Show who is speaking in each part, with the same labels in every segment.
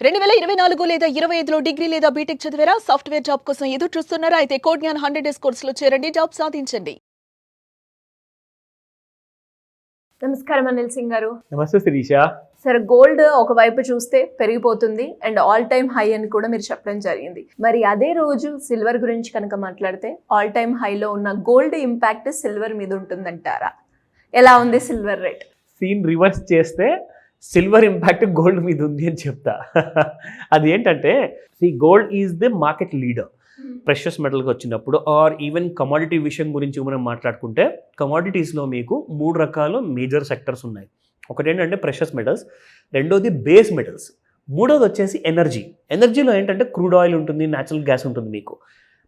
Speaker 1: 2024 లేదా 25లో డిగ్రీ లేదా బీటెక్ చదివారా? సాఫ్ట్వేర్ జాబ్ కోసం ఎదురు చూస్తున్నారా? అయితే కోడ్ జ్ఞాన్ 100 డేస్ కోర్సులో చేరండి, జాబ్ సాధించండి.
Speaker 2: నమస్కారం అనిల్ సింగ్ గారు.
Speaker 3: నమస్తే శిరీష.
Speaker 2: సరే, గోల్డ్ ఒకవైపు చూస్తే పెరిగిపోతుంది అండ్ ఆల్ టైమ్ హై అని కూడా మీరు చెప్పడం జరిగింది. మరి అదే రోజు సిల్వర్ గురించి కనుక మాట్లాడితే ఆల్ టైమ్ హైలో ఉన్న గోల్డ్ ఇంపాక్ట్ సిల్వర్ మీద ఉంటుందంటారా? ఎలా ఉంది సిల్వర్ రేట్?
Speaker 3: సీన్ రివర్స్ చేస్తే సిల్వర్ ఇంపాక్ట్ గోల్డ్ మీద ఉంది అని చెప్తా. అది ఏంటంటే, gold is the market leader precious మెటల్కి వచ్చినప్పుడు, ఆర్ ఈవెన్ కమాడిటీ విషయం గురించి మనం మాట్లాడుకుంటే, కమాడిటీస్లో మీకు 3 రకాల మేజర్ సెక్టర్స్ ఉన్నాయి. ఒకటి ఏంటంటే ప్రెషస్ మెటల్స్, రెండోది బేస్ మెటల్స్, మూడోది వచ్చేసి ఎనర్జీ. ఎనర్జీలో ఏంటంటే క్రూడ్ ఆయిల్ ఉంటుంది, న్యాచురల్ గ్యాస్ ఉంటుంది. మీకు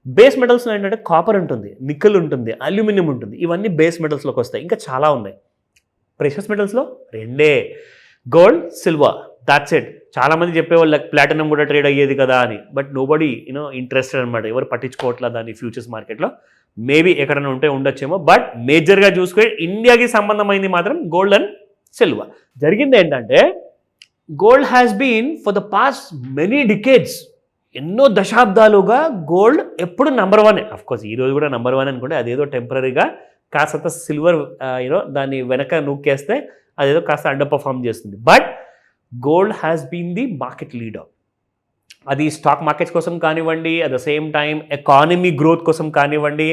Speaker 3: బేస్ మెటల్స్లో ఏంటంటే కాపర్ ఉంటుంది, నికెల్ ఉంటుంది, అల్యూమినియం ఉంటుంది. ఇవన్నీ బేస్ మెటల్స్లోకి వస్తాయి. ఇంకా చాలా ఉన్నాయి. ప్రెషస్ మెటల్స్లో రెండే, గోల్డ్, సిల్వర్, దాట్స్ ఇట్. చాలామంది చెప్పేవాళ్ళు ప్లాటినం కూడా ట్రేడ్ అయ్యేది కదా అని, బట్ నోబడీ ఇంట్రెస్టెడ్ అనమాట. ఎవరు పట్టించుకోవట్లేదు దాన్ని ఫ్యూచర్స్ మార్కెట్లో. మేబీ ఎక్కడైనా ఉంటే ఉండొచ్చేమో, బట్ మేజర్గా చూసుకొని ఇండియాకి సంబంధమైంది మాత్రం గోల్డ్ అండ్ సిల్వర్. జరిగింది ఏంటంటే, gold has been for the past many decades, ఎన్నో దశాబ్దాలుగా గోల్డ్ ఎప్పుడు నెంబర్ 1. అఫ్కోర్స్ ఈరోజు కూడా నెంబర్ 1 అనుకుంటే అదేదో టెంపరీగా కాస్త సిల్వర్ దాన్ని వెనక నూక్కేస్తే అదేదో కాస్త అండర్ పర్ఫార్మ్ చేస్తుంది. But gold has been the market leader. అది స్టాక్ మార్కెట్స్ కోసం కానివ్వండి, at the same time economy growth కోసం కానివ్వండి,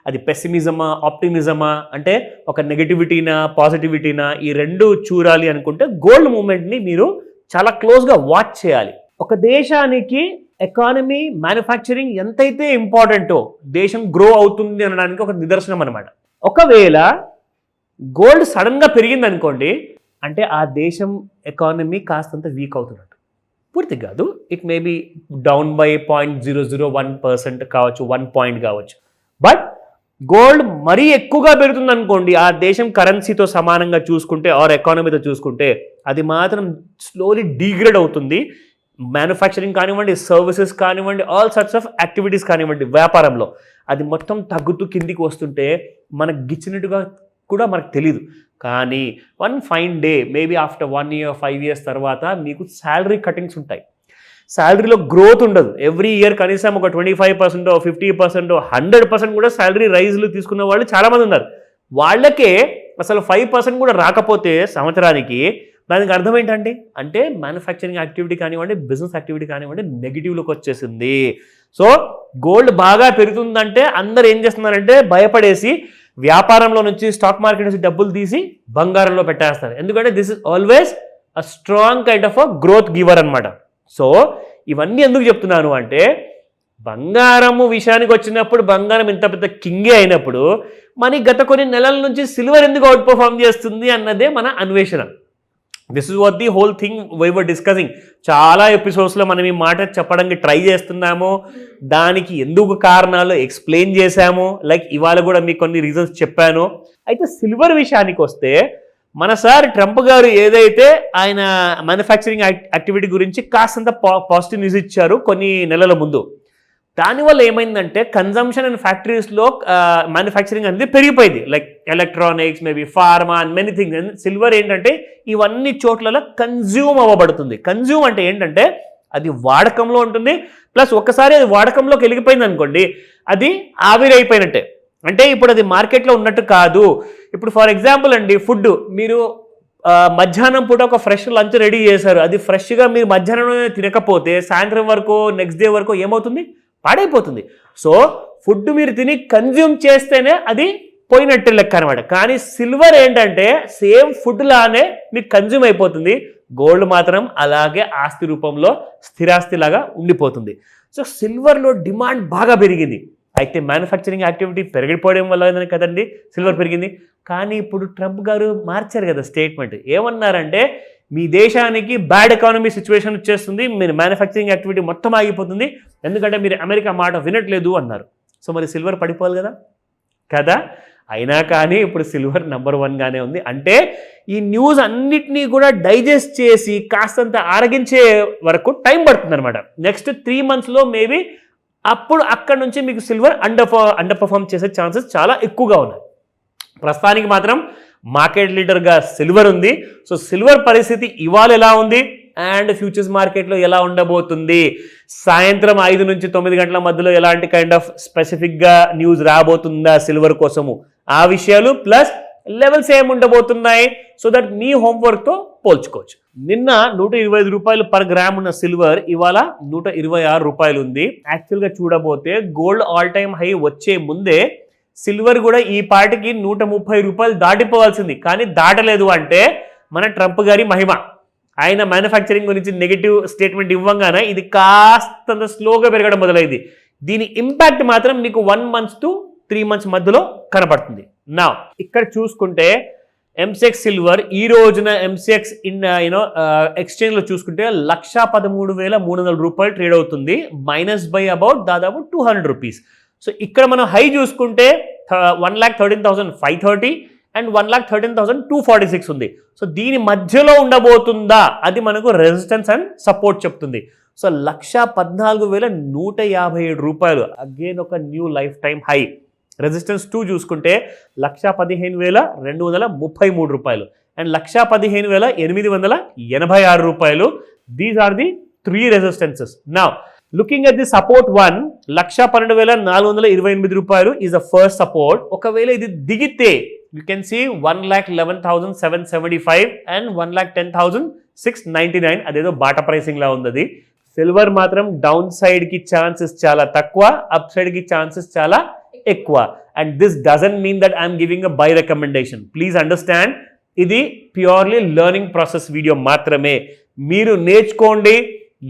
Speaker 3: అది పెసిమిజమా ఆప్టిమిజమా, అంటే ఒక నెగటివిటీనా పాజిటివిటీనా, ఈ రెండు చూడాలి అనుకుంటే గోల్డ్ మూమెంట్ని మీరు చాలా క్లోజ్గా వాచ్ చేయాలి. ఒక దేశానికి ఎకానమీ, మ్యానుఫ్యాక్చరింగ్ ఎంతైతే ఇంపార్టెంటో దేశం గ్రో అవుతుంది అనడానికి ఒక నిదర్శనం అనమాట. ఒకవేళ గోల్డ్ సడన్గా పెరిగింది అనుకోండి, అంటే ఆ దేశం ఎకానమీ కాస్తంత వీక్ అవుతున్నట్టు. పూర్తి కాదు, it may be down by 0.001% కావచ్చు, 1 పాయింట్ కావచ్చు. బట్ గోల్డ్ మరీ ఎక్కువగా పెరుగుతుంది అనుకోండి, ఆ దేశం కరెన్సీతో సమానంగా చూసుకుంటే ఆర్ ఎకానమీతో చూసుకుంటే, అది మాత్రం స్లోలీ డీగ్రేడ్ అవుతుంది. మ్యానుఫ్యాక్చరింగ్ కానివ్వండి, సర్వీసెస్ కానివ్వండి, ఆల్ సార్ట్స్ ఆఫ్ యాక్టివిటీస్ కానివ్వండి, వ్యాపారంలో అది మొత్తం తగ్గుతూ కిందికి వస్తుంటే మనకు గిచ్చినట్టుగా కూడా మనకు తెలీదు. కానీ one fine day, maybe after 1 year 5 years తర్వాత మీకు శాలరీ కటింగ్స్ ఉంటాయి. శాలరీలో గ్రోత్ ఉండదు. ఎవ్రీ ఇయర్ కనీసం ఒక 25%, 50%, 100% కూడా శాలరీ రైజ్లు తీసుకున్న వాళ్ళు చాలామంది ఉన్నారు. వాళ్ళకే అసలు 5% కూడా రాకపోతే సంవత్సరానికి, దానికి అర్థం ఏంటంటే, అంటే మ్యానుఫ్యాక్చరింగ్ యాక్టివిటీ కానివ్వండి, బిజినెస్ యాక్టివిటీ కానివ్వండి నెగిటివ్లోకి వచ్చేసింది. సో గోల్డ్ బాగా పెరుగుతుందంటే అందరు ఏం చేస్తున్నారంటే భయపడేసి వ్యాపారంలో నుంచి, స్టాక్ మార్కెట్ నుంచి డబ్బులు తీసి బంగారంలో పెట్టేస్తారు. ఎందుకంటే this is always a strong kind of a growth giver అనమాట. సో ఇవన్నీ ఎందుకు చెప్తున్నాను అంటే, బంగారము విషయానికి వచ్చినప్పుడు బంగారం ఇంత పెద్ద కింగే అయినప్పుడు మరి గత కొన్ని నెలల నుంచి సిల్వర్ ఎందుకు అవుట్ పర్ఫార్మ్ చేస్తుంది అన్నదే మన అన్వేషణ. This is what the whole thing why were discussing. చాలా ఎపిసోడ్స్లో మనం ఈ మాట చెప్పడానికి ట్రై చేస్తున్నాము, దానికి ఎందుకు కారణాలు ఎక్స్ప్లెయిన్ చేశాము. లైక్ ఇవాళ కూడా మీకు కొన్ని రీజన్స్ చెప్పాను. అయితే సిల్వర్ విషయానికి వస్తే, మన సార్ ట్రంప్ గారు ఏదైతే ఆయన మ్యానుఫ్యాక్చరింగ్ యాక్టివిటీ గురించి కాస్తంత పాజిటివ్ న్యూస్ ఇచ్చారు కొన్ని నెలల ముందు, దానివల్ల ఏమైందంటే కన్జంప్షన్ అండ్ ఫ్యాక్టరీస్లో మ్యానుఫ్యాక్చరింగ్ అనేది పెరిగిపోయింది. Like electronics, maybe pharma and many things. And silver ఏంటంటే ఇవన్నీ చోట్లలో కన్జ్యూమ్ అవ్వబడుతుంది. కన్జ్యూమ్ అంటే ఏంటంటే అది వాడకంలో ఉంటుంది, ప్లస్ ఒక్కసారి అది వాడకంలోకి వెళ్ళిపోయింది అనుకోండి, అది ఆవిరైపోయినట్టే. అంటే ఇప్పుడు అది మార్కెట్లో ఉన్నట్టు కాదు. ఇప్పుడు ఫర్ ఎగ్జాంపుల్ అండి, ఫుడ్ మీరు మధ్యాహ్నం పూట ఒక ఫ్రెష్ లంచ్ రెడీ చేశారు, అది ఫ్రెష్గా మీరు మధ్యాహ్నం తినకపోతే సాయంత్రం వరకు, నెక్స్ట్ డే వరకు ఏమవుతుంది, పాడైపోతుంది. సో ఫుడ్ మీరు తిని కన్జ్యూమ్ చేస్తేనే అది పోయినట్టే లెక్క అనమాట. కానీ సిల్వర్ ఏంటంటే సేమ్ ఫుడ్ లానే మీకు కన్జ్యూమ్ అయిపోతుంది. గోల్డ్ మాత్రం అలాగే ఆస్తి రూపంలో స్థిరాస్తి లాగా ఉండిపోతుంది. సో సిల్వర్లో డిమాండ్ బాగా పెరిగింది. అయితే మ్యానుఫ్యాక్చరింగ్ యాక్టివిటీ పెరిగిపోవడం వల్ల కదండి సిల్వర్ పెరిగింది. కానీ ఇప్పుడు ట్రంప్ గారు మార్చారు కదా స్టేట్మెంట్. ఏమన్నారంటే, మీ దేశానికి బ్యాడ్ ఎకానమీ సిచ్యువేషన్ వచ్చేస్తుంది, మీరు మ్యానుఫ్యాక్చరింగ్ యాక్టివిటీ మొత్తం ఆగిపోతుంది, ఎందుకంటే మీరు అమెరికా మాట వినట్లేదు అన్నారు. సో మరి సిల్వర్ పడిపోవాలి కదా. అయినా కానీ ఇప్పుడు సిల్వర్ నెంబర్ 1గానే ఉంది. అంటే ఈ న్యూస్ అన్నిటినీ కూడా డైజెస్ట్ చేసి కాస్తంత ఆరగించే వరకు టైం పడుతుంది అనమాట. నెక్స్ట్ 3 monthsలో మేబీ అప్పుడు అక్కడ నుంచి మీకు సిల్వర్ అండర్ పర్ఫార్మ్ చేసే ఛాన్సెస్ చాలా ఎక్కువగా ఉన్నాయి. ప్రస్తుతానికి మాత్రం మార్కెట్ లీడర్గా సిల్వర్ ఉంది. సో సిల్వర్ పరిస్థితి ఇవాళ ఎలా ఉంది, అండ్ ఫ్యూచర్స్ మార్కెట్లో ఎలా ఉండబోతుంది, సాయంత్రం 5 నుంచి 9 గంటల మధ్యలో ఎలాంటి కైండ్ ఆఫ్ స్పెసిఫిక్గా న్యూస్ రాబోతుందా సిల్వర్ కోసము, ఆ విషయాలు ప్లస్ లెవెల్స్ ఏమి ఉండబోతున్నాయి, సో దట్ మీ హోంవర్క్తో పోల్చుకోవచ్చు. నిన్న 125 రూపాయలు పర్ గ్రామ్ ఉన్న సిల్వర్ ఇవాళ 126 రూపాయలు ఉంది. యాక్చువల్గా చూడబోతే గోల్డ్ ఆల్ టైమ్ హై వచ్చే ముందే సిల్వర్ కూడా ఈ పాటికి 130 రూపాయలు దాటిపోవాల్సింది, కానీ దాటలేదు. అంటే మన ట్రంప్ గారి మహిమ. ఆయన మ్యానుఫ్యాక్చరింగ్ గురించి నెగిటివ్ స్టేట్మెంట్ ఇవ్వగానే ఇది కాస్తంత స్లోగా పెరగడం మొదలైంది. దీని ఇంపాక్ట్ మాత్రం మీకు 1 month to 3 months మధ్యలో కనపడుతుంది. నా ఇక్కడ చూసుకుంటే ఎంసెక్స్ సిల్వర్ ఈ రోజున ఎంసెక్స్ ఎక్స్చేంజ్ లో చూసుకుంటే 1,13,300 రూపాయలు ట్రేడ్ అవుతుంది, మైనస్ బై అబౌట్ దాదాపు 200 రూపీస్. సో ఇక్కడ మనం హై చూసుకుంటే 1,13,530 అండ్ 1,13,246 ఉంది. సో దీని మధ్యలో ఉండబోతుందా, అది మనకు రెసిస్టెన్స్ అండ్ సపోర్ట్ చెప్తుంది. సో 1,14,157 రూపాయలు అగైన్ ఒక new lifetime high. Resistance 2 చూసుకుంటే 1,15,233 రూపాయలు అండ్ 1,15,886 రూపాయలు. These are the 3 resistances. Now looking at the support 1, 1,12,428 రూపాయలు ఈజ్ ద ఫస్ట్ సపోర్ట్. ఒకవేళ ఇది దిగితే యూ కెన్ సీ 1,11,775 అండ్ 1,10,699. అదేదో బాటా ప్రైసింగ్ లా ఉంది. సిల్వర్ మాత్రం డౌన్ సైడ్ కి ఛాన్సెస్ చాలా తక్కువ, అప్ సైడ్ కి ఛాన్సెస్ చాలా ఎక్కువ. And this doesn't mean that I'm giving a by recommendation. Please understand, ఇది ప్యూర్లీ లెర్నింగ్ ప్రాసెస్ వీడియో మాత్రమే. మీరు నేర్చుకోండి,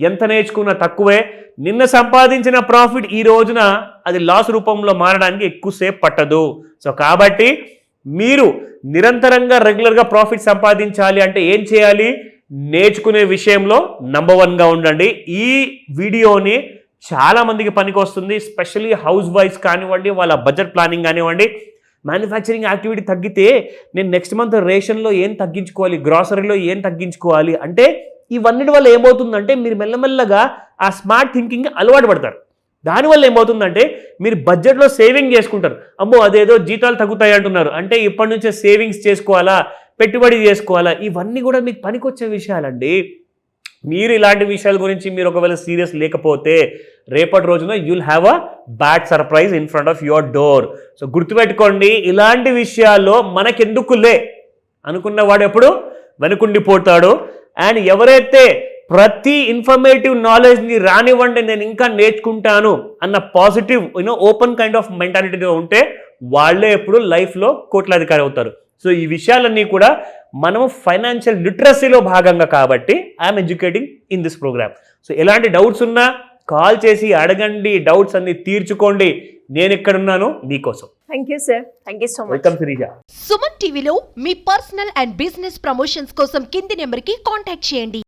Speaker 3: ఎంత నేర్చుకున్నా తక్కువే. నిన్న సంపాదించిన ప్రాఫిట్ ఈ రోజున అది లాస్ రూపంలో మారడానికి ఎక్కువసేపు పట్టదు. సో కాబట్టి మీరు నిరంతరంగా రెగ్యులర్గా ప్రాఫిట్ సంపాదించాలి అంటే ఏం చేయాలి, నేర్చుకునే విషయంలో నంబర్ 1గా ఉండండి. ఈ వీడియోని చాలా మందికి పనికి వస్తుంది, స్పెషల్లీ హౌస్ వైఫ్స్ కానివ్వండి, వాళ్ళ బడ్జెట్ ప్లానింగ్ కానివ్వండి. మ్యానుఫ్యాక్చరింగ్ యాక్టివిటీ తగ్గితే నేను నెక్స్ట్ మంత్ రేషన్లో ఏం తగ్గించుకోవాలి, గ్రాసరీలో ఏం తగ్గించుకోవాలి అంటే ఇవన్నిటి వల్ల ఏమవుతుందంటే మీరు మెల్లమెల్లగా ఆ స్మార్ట్ థింకింగ్ అలవాటు పడతారు. దానివల్ల ఏమవుతుందంటే మీరు బడ్జెట్లో సేవింగ్ చేసుకుంటారు. అమ్మో అదేదో జీతాలు తగ్గుతాయి అంటున్నారు అంటే ఇప్పటి నుంచే సేవింగ్స్ చేసుకోవాలా, పెట్టుబడి చేసుకోవాలా, ఇవన్నీ కూడా మీకు పనికొచ్చే విషయాలండి. మీరు ఇలాంటి విషయాల గురించి మీరు ఒకవేళ సీరియస్ లేకపోతే రేపటి రోజున you'll have a bad surprise in front of your door. So గుర్తుపెట్టుకోండి, ఇలాంటి విషయాల్లో మనకెందుకులే అనుకున్న వాడు ఎప్పుడు వెనుకుండిపోతాడు. అండ్ ఎవరైతే ప్రతి ఇన్ఫర్మేటివ్ నాలెడ్జ్ని రానివ్వండి నేను ఇంకా నేర్చుకుంటాను అన్న పాజిటివ్ ఓపెన్ కైండ్ ఆఫ్ మెంటాలిటీతో ఉంటే వాళ్ళే ఎప్పుడు లైఫ్లో కోట్లాధికారి అవుతారు. సో ఈ విషయాలన్నీ కూడా మనము ఫైనాన్షియల్ లిటరసీలో భాగంగా కాబట్టి I'm educating in this programme. So ఎలాంటి డౌట్స్ ఉన్నా కాల్ చేసి అడగండి, డౌట్స్ అన్ని తీర్చుకోండి. నేను ఎక్కడున్నాను మీకోసం.
Speaker 2: Thank you sir, thank you so much.
Speaker 3: Welcome Shirisha.
Speaker 4: Suman టీవీలో మీ పర్సనల్ అండ్ బిజినెస్ ప్రమోషన్స్ కోసం కింది నెంబర్కి కాంటాక్ట్ చేయండి.